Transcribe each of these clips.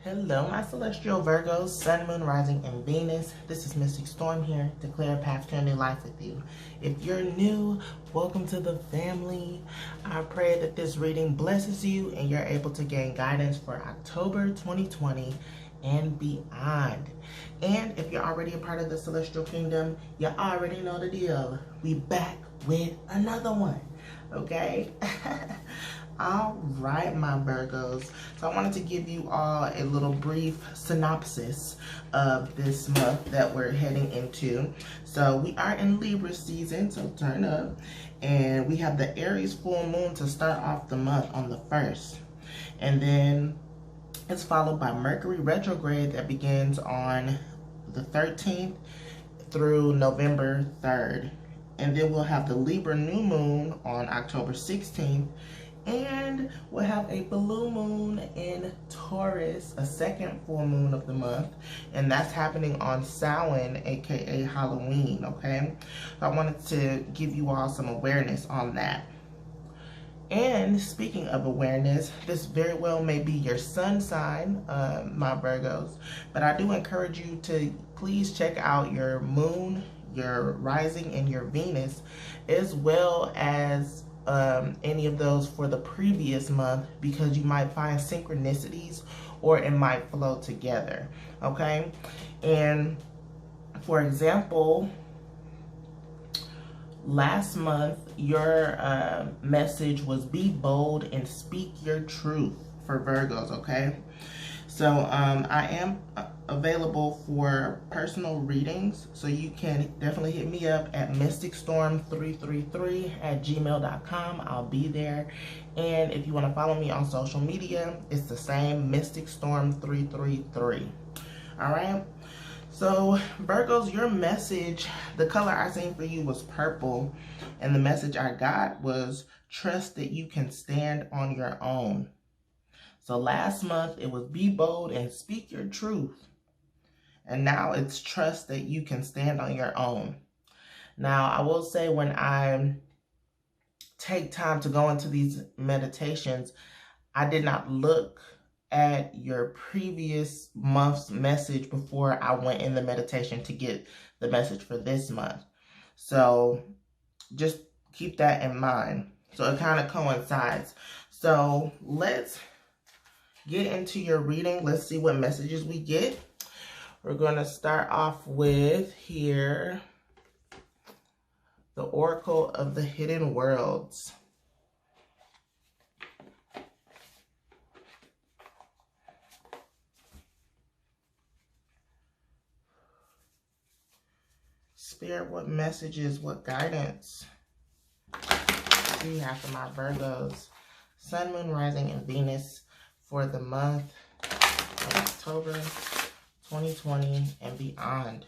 Hello, my celestial Virgos, Sun, Moon, Rising, and Venus. This is Mystic Storm here to clear a path to a new life with you. If you're new, welcome to the family. I pray that this reading blesses you and you're able to gain guidance for October 2020 and beyond. And if you're already a part of the Celestial Kingdom, you already know the deal. We back with another one, okay? All right, my Virgos. So I wanted to give you all a little brief synopsis of this month that we're heading into. So we are in Libra season, so turn up. And we have the Aries full moon to start off the month on the 1st. And then it's followed by Mercury retrograde that begins on the 13th through November 3rd. And then we'll have the Libra new moon on October 16th. And we'll have a blue moon in Taurus, a second full moon of the month, and that's happening on Samhain, aka Halloween, okay? So I wanted to give you all some awareness on that. And speaking of awareness, this very well may be your sun sign, my Virgos, but I do encourage you to please check out your moon, your rising, and your Venus, as well as any of those for the previous month, because you might find synchronicities or it might flow together, okay? And for example, last month your message was be bold and speak your truth for Virgos, okay? So I am available for personal readings, so you can definitely hit me up at mysticstorm333@gmail.com. I'll be there. And if you want to follow me on social media, it's the same, mysticstorm333. All right. So Virgos, your message, the color I seen for you was purple, and the message I got was trust that you can stand on your own. So last month it was be bold and speak your truth. And now it's trust that you can stand on your own. Now I will say, when I take time to go into these meditations, I did not look at your previous month's message before I went in the meditation to get the message for this month. So just keep that in mind. So it kind of coincides. So let's get into your reading. Let's see what messages we get. We're going to start off with here, the Oracle of the Hidden Worlds. Spirit, what messages, what guidance do you have for my Virgos? Sun, Moon, Rising, and Venus for the month of October 2020 and beyond.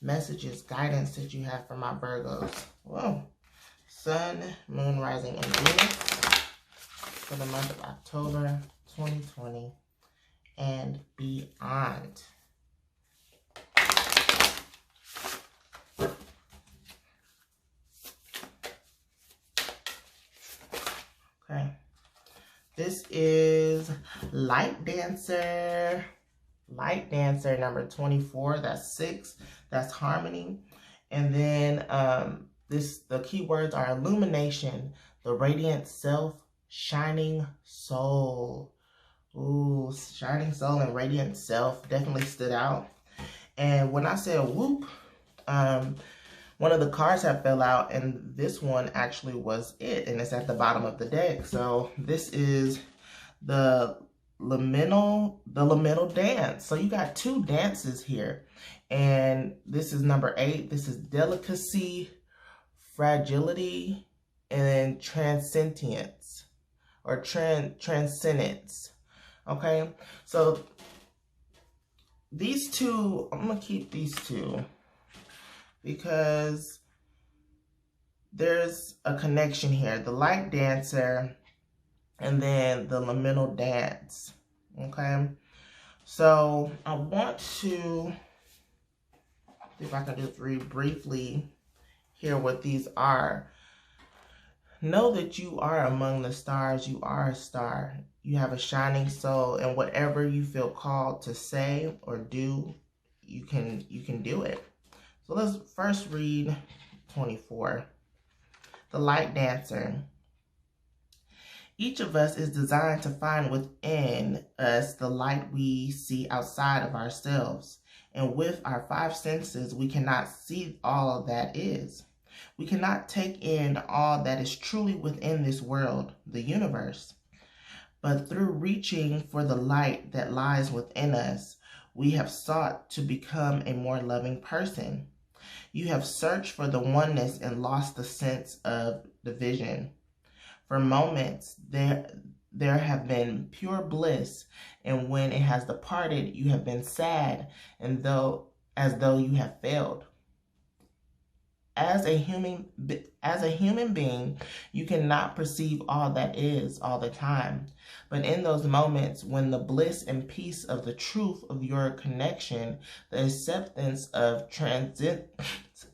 Messages, guidance that you have for my Virgos. Whoa. Sun, Moon, Rising, and Venus for the month of October 2020 and beyond. Okay. This is Light Dancer. Light Dancer number 24. That's 6. That's harmony. And then the keywords are illumination, the radiant self, shining soul. Ooh, shining soul and radiant self definitely stood out. And when I said whoop, one of the cards had fell out, and this one actually was it, and it's at the bottom of the deck. So this is the liminal dance. So you got 2 dances here, and this is number 8. This is delicacy, fragility, and then transcendence or transcendence. Okay, so these 2, I'm gonna keep these 2 because there's a connection here. The Light Dancer and then the liminal dance. Okay, so I want to see if I can just read briefly here what these are. know that you are among the stars. You are a star. You have a shining soul, and whatever you feel called to say or do, you can do it. So let's first read 24. The Light Dancer. Each of us is designed to find within us the light we see outside of ourselves. And with our five senses, we cannot see all that is. We cannot take in all that is truly within this world, the universe. But through reaching for the light that lies within us, we have sought to become a more loving person. You have searched for the oneness and lost the sense of division. For moments, there have been pure bliss, and when it has departed, you have been sad, and as though you have failed. As a human being, you cannot perceive all that is all the time. But in those moments when the bliss and peace of the truth of your connection, the acceptance of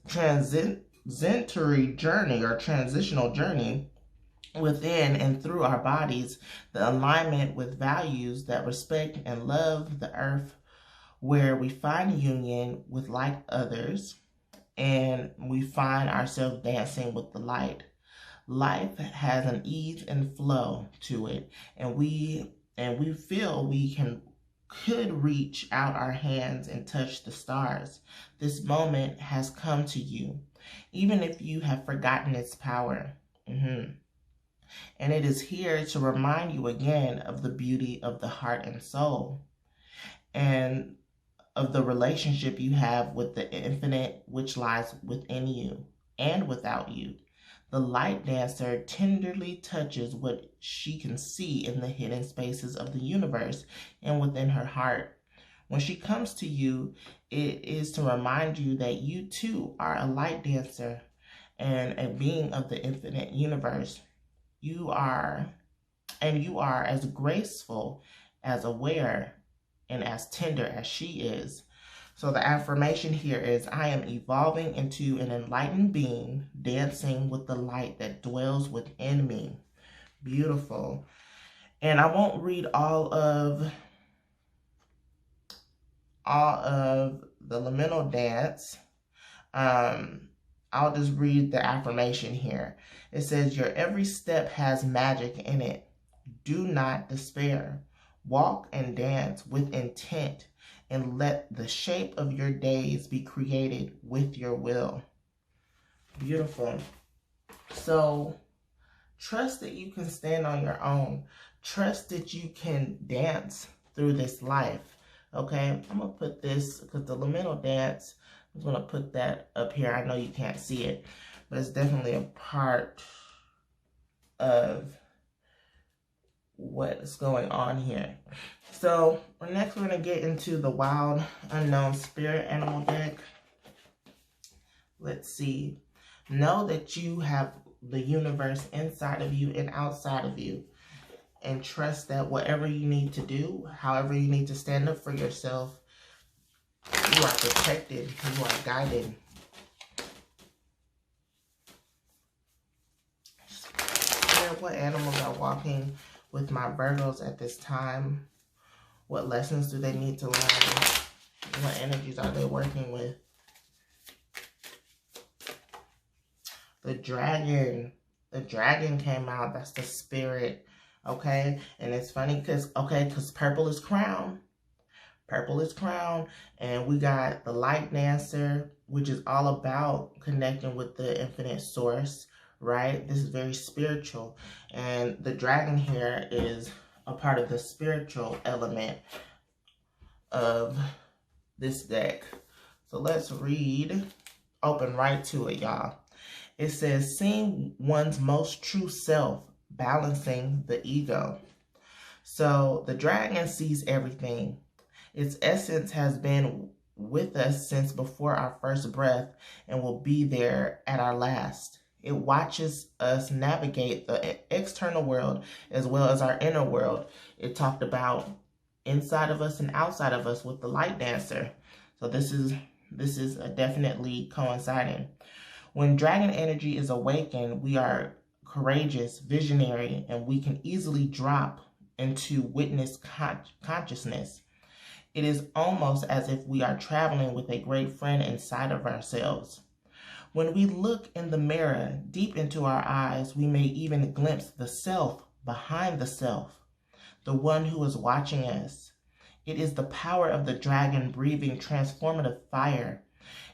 transitory journey or transitional journey within and through our bodies, the alignment with values that respect and love the earth, where we find union with like others, and we find ourselves dancing with the light. Life has an ease and flow to it, and we feel we could reach out our hands and touch the stars. This moment has come to you, even if you have forgotten its power. And it is here to remind you again of the beauty of the heart and soul, and of the relationship you have with the infinite which lies within you and without you. The light dancer tenderly touches what she can see in the hidden spaces of the universe and within her heart. When she comes to you, it is to remind you that you too are a light dancer and a being of the infinite universe. You are as graceful, as aware, and as tender as she is. So the affirmation here is, I am evolving into an enlightened being, dancing with the light that dwells within me. Beautiful. And I won't read all of the liminal dance. I'll just read the affirmation here. It says, your every step has magic in it. Do not despair. Walk and dance with intent, and let the shape of your days be created with your will. Beautiful. So trust that you can stand on your own. Trust that you can dance through this life. Okay, I'm going to put this, because the liminal dance, I'm going to put that up here. I know you can't see it, but it's definitely a part of what's going on here. So next we're going to get into the Wild Unknown Spirit Animal deck. Let's see. Know that you have the universe inside of you and outside of you. And trust that whatever you need to do, however you need to stand up for yourself, you are protected, you are guided. What animals are walking with my Virgos at this time? What lessons do they need to learn? What energies are they working with? The dragon. The dragon came out. That's the spirit. Okay? And it's funny because purple is crown. Purple is crown. And we got the light dancer, which is all about connecting with the infinite source. Right? This is very spiritual. And the dragon here is a part of the spiritual element of this deck. So let's read. Open right to it, y'all. It says, seeing one's most true self, balancing the ego. So the dragon sees everything. Its essence has been with us since before our first breath and will be there at our last. It watches us navigate the external world as well as our inner world. It talked about inside of us and outside of us with the light dancer. So this is definitely coinciding. When dragon energy is awakened, we are courageous, visionary, and we can easily drop into witness consciousness. It is almost as if we are traveling with a great friend inside of ourselves. When we look in the mirror, deep into our eyes, we may even glimpse the self behind the self, the one who is watching us. It is the power of the dragon breathing transformative fire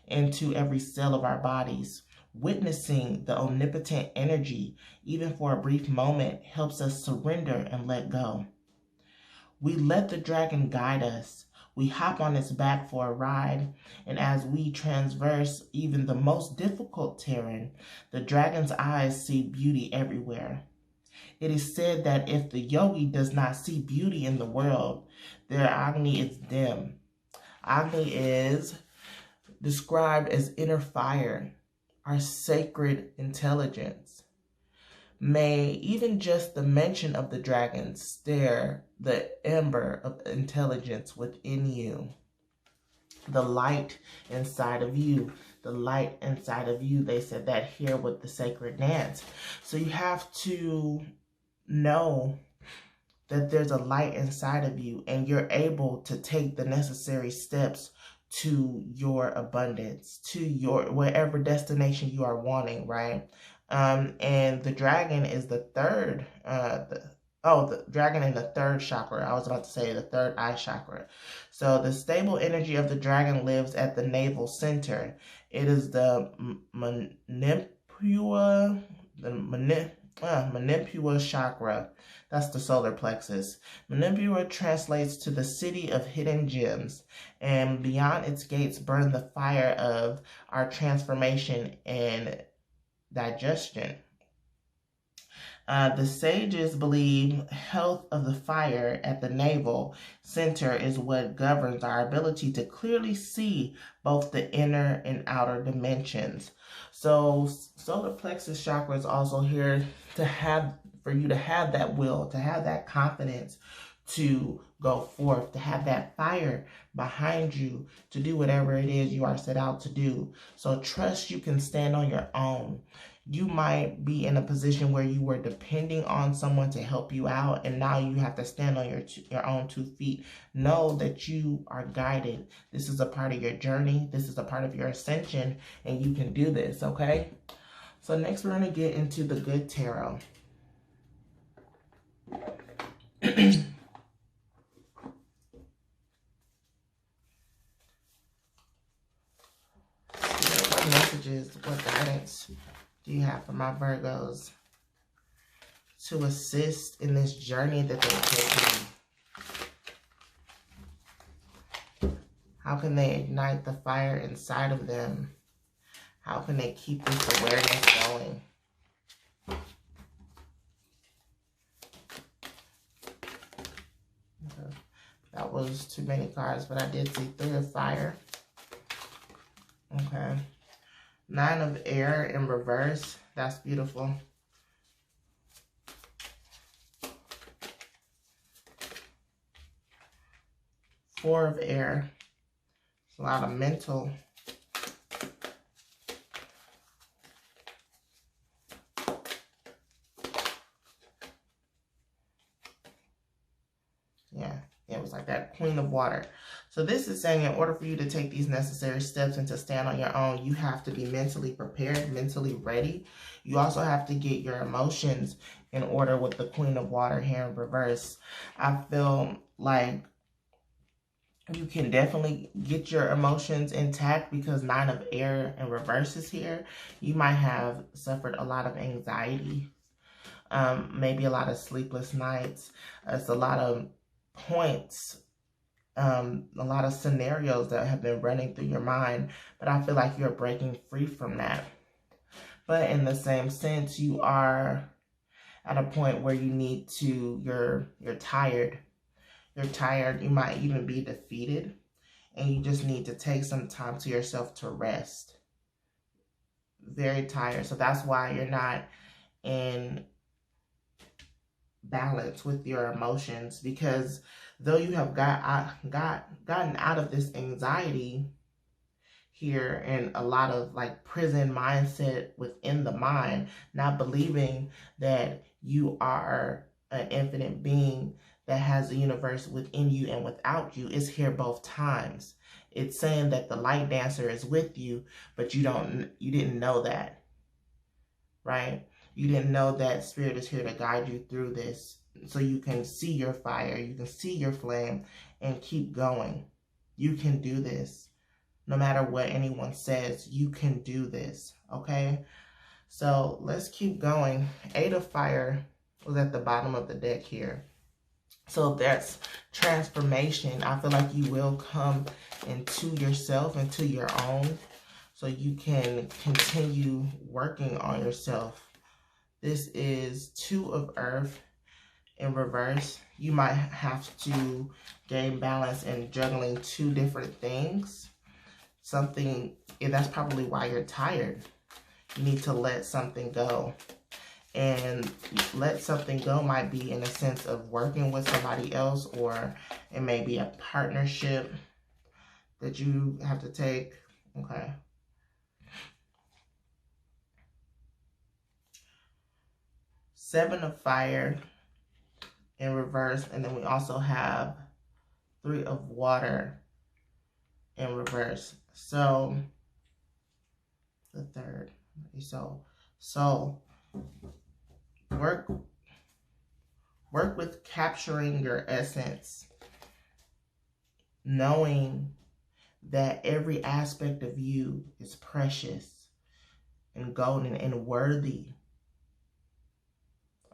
into every cell of our bodies. Witnessing the omnipotent energy, even for a brief moment, helps us surrender and let go. We let the dragon guide us. We hop on its back for a ride, and as we traverse even the most difficult terrain, the dragon's eyes see beauty everywhere. It is said that if the yogi does not see beauty in the world, their Agni is dim. Agni is described as inner fire, our sacred intelligence. May even just the mention of the dragon stir the ember of intelligence within you. The light inside of you. The light inside of you. They said that here with the sacred dance. So you have to know that there's a light inside of you, and you're able to take the necessary steps to your abundance, to your wherever destination you are wanting, right? And the dragon is the third, the dragon in the third chakra. I was about to say the third eye chakra. So the stable energy of the dragon lives at the navel center. It is the Manipura chakra. That's the solar plexus. Manipura translates to the city of hidden gems, and beyond its gates burn the fire of our transformation and digestion. The sages believe health of the fire at the navel center is what governs our ability to clearly see both the inner and outer dimensions. So solar plexus chakra is also here for you to have that will, to have that confidence to go forth, to have that fire behind you to do whatever it is you are set out to do. So trust you can stand on your own. You might be in a position where you were depending on someone to help you out, and now you have to stand on your own 2 feet. Know that you are guided. This is a part of your journey. This is a part of your ascension, and you can do this, okay? So next we're going to get into the good tarot. What messages, what guidance do you have for my Virgos to assist in this journey that they're taking? How can they ignite the fire inside of them? How can they keep this awareness going? That was too many cards, but I did see 3 of fire. Okay. 9 of air in reverse. That's beautiful. 4 of air. It's a lot of mental. Yeah, it was like that Queen of Water. So this is saying in order for you to take these necessary steps and to stand on your own, you have to be mentally prepared, mentally ready. You also have to get your emotions in order with the Queen of Water here in reverse. I feel like you can definitely get your emotions intact because 9 of air in reverse is here. You might have suffered a lot of anxiety, maybe a lot of sleepless nights. It's a lot of points, a lot of scenarios that have been running through your mind, but I feel like you're breaking free from that. But in the same sense, you are at a point where you need to, you're tired. You're tired. You might even be defeated, and you just need to take some time to yourself to rest. Very tired. So that's why you're not in balance with your emotions, because though you have gotten out of this anxiety, here, and a lot of like prison mindset within the mind, not believing that you are an infinite being that has the universe within you and without you. Is here both times. It's saying that the light dancer is with you, but you didn't know that, right? You didn't know that spirit is here to guide you through this, so you can see your fire, you can see your flame, and keep going. You can do this. No matter what anyone says, you can do this, okay? So let's keep going. 8 of Fire was at the bottom of the deck here. So that's transformation. I feel like you will come into yourself, into your own, so you can continue working on yourself. This is 2 of Earth in reverse. You might have to gain balance in juggling 2 different things. And that's probably why you're tired. You need to let something go. And let something go might be in a sense of working with somebody else, or it may be a partnership that you have to take. Okay. Seven of Fire in reverse, and then we also have 3 of Water in reverse. So the third. So work with capturing your essence, knowing that every aspect of you is precious and golden and worthy.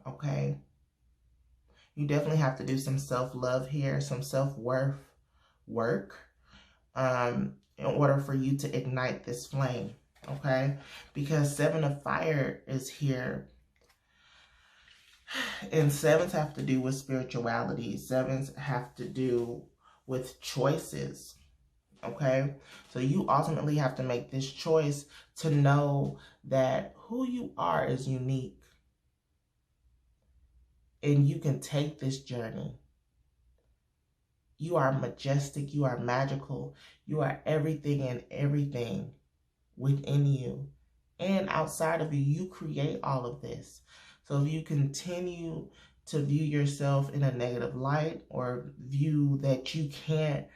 Okay? You definitely have to do some self-love here, some self-worth work in order for you to ignite this flame, okay? Because 7 of Fire is here. And 7s have to do with spirituality. 7s have to do with choices, okay? So you ultimately have to make this choice to know that who you are is unique. And you can take this journey. You are majestic. You are magical. You are everything and everything within you. And outside of you, you create all of this. So if you continue to view yourself in a negative light, or view that you can't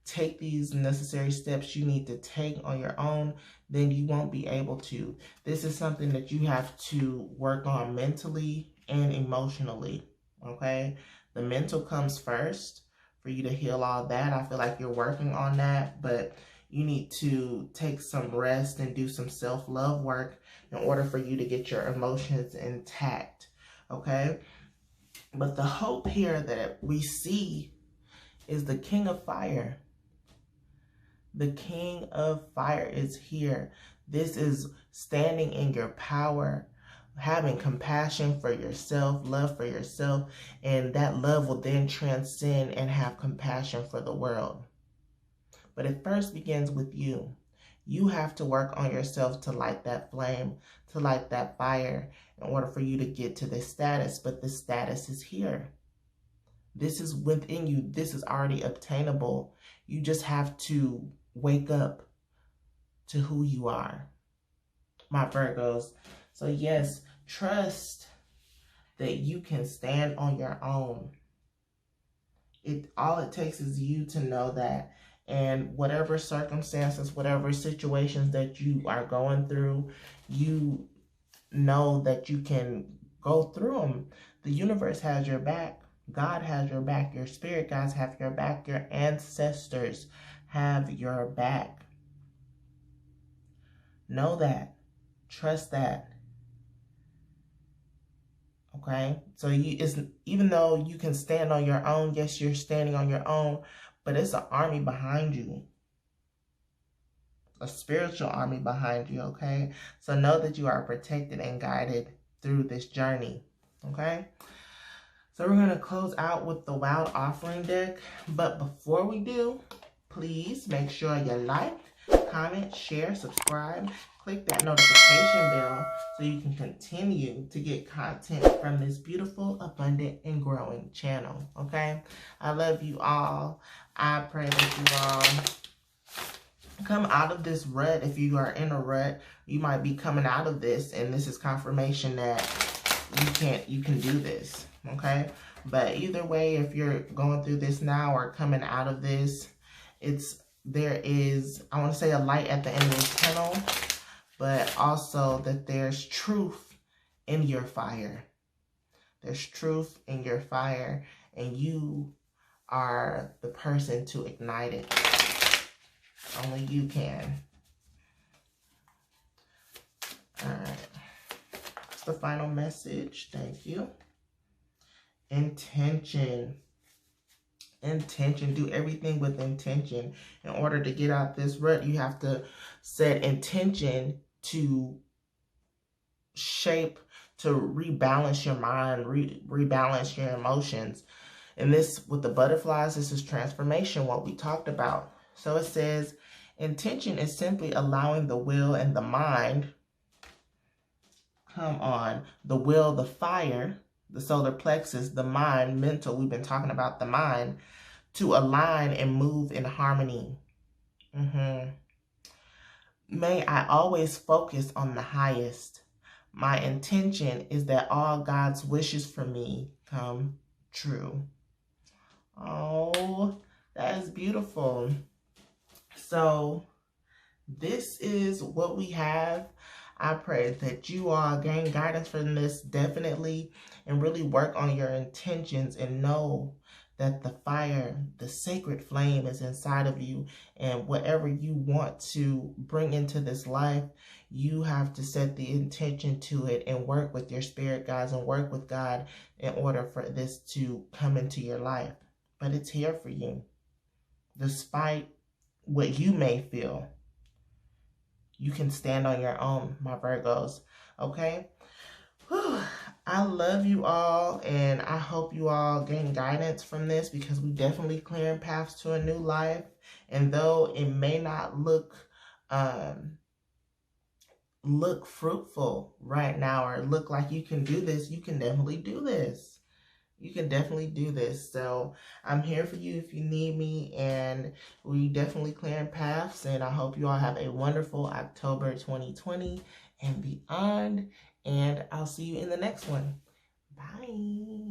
take these necessary steps you need to take on your own, then you won't be able to. This is something that you have to work on mentally and emotionally, okay? The mental comes first for you to heal all that. I feel like you're working on that, but you need to take some rest and do some self-love work in order for you to get your emotions intact, okay? But the hope here that we see is the King of Fire. The King of Fire is here. This is standing in your power, having compassion for yourself, love for yourself, and that love will then transcend and have compassion for the world. But it first begins with you. You have to work on yourself to light that flame, to light that fire, in order for you to get to this status. But the status is here. This is within you. This is already obtainable. You just have to wake up to who you are, my Virgos. So yes, trust that you can stand on your own. All it takes is you to know that. And whatever circumstances, whatever situations that you are going through, you know that you can go through them. The universe has your back. God has your back. Your spirit guides have your back. Your ancestors have your back. Know that. Trust that. Okay? So even though you can stand on your own, yes, you're standing on your own, but it's an army behind you. A spiritual army behind you, okay? So know that you are protected and guided through this journey, okay? So we're going to close out with the Wild Offering deck. But before we do, please make sure you like, comment, share, subscribe. Click that notification bell so you can continue to get content from this beautiful, abundant, and growing channel, okay? I love you all. I pray that you all come out of this rut. If you are in a rut, you might be coming out of this, and this is confirmation that you can do this, okay? But either way, if you're going through this now or coming out of this, there is, I want to say, a light at the end of this tunnel, but also that there's truth in your fire. There's truth in your fire, and you are the person to ignite it. Only you can. All right. That's the final message. Thank you. Intention. Intention. Do everything with intention. In order to get out this rut, you have to set intention to shape, to rebalance your mind, rebalance your emotions. And this, with the butterflies, this is transformation, what we talked about. So it says, intention is simply allowing the will and the mind, come on, the will, the fire, the solar plexus, the mind, mental, we've been talking about the mind, to align and move in harmony. May I always focus on the highest. My intention is that all God's wishes for me come true. Oh, that is beautiful. So this is what we have. I pray that you all gain guidance from this definitely, and really work on your intentions, and know that the fire, the sacred flame, is inside of you, and whatever you want to bring into this life, you have to set the intention to it and work with your spirit guides and work with God in order for this to come into your life. But it's here for you. Despite what you may feel, you can stand on your own, my Virgos. Okay? Whew. I love you all, and I hope you all gain guidance from this, because we definitely clearing paths to a new life. And though it may not look fruitful right now, or look like you can do this, you can definitely do this. You can definitely do this. So I'm here for you if you need me, and we definitely clearing paths. And I hope you all have a wonderful October 2020 and beyond. And I'll see you in the next one. Bye.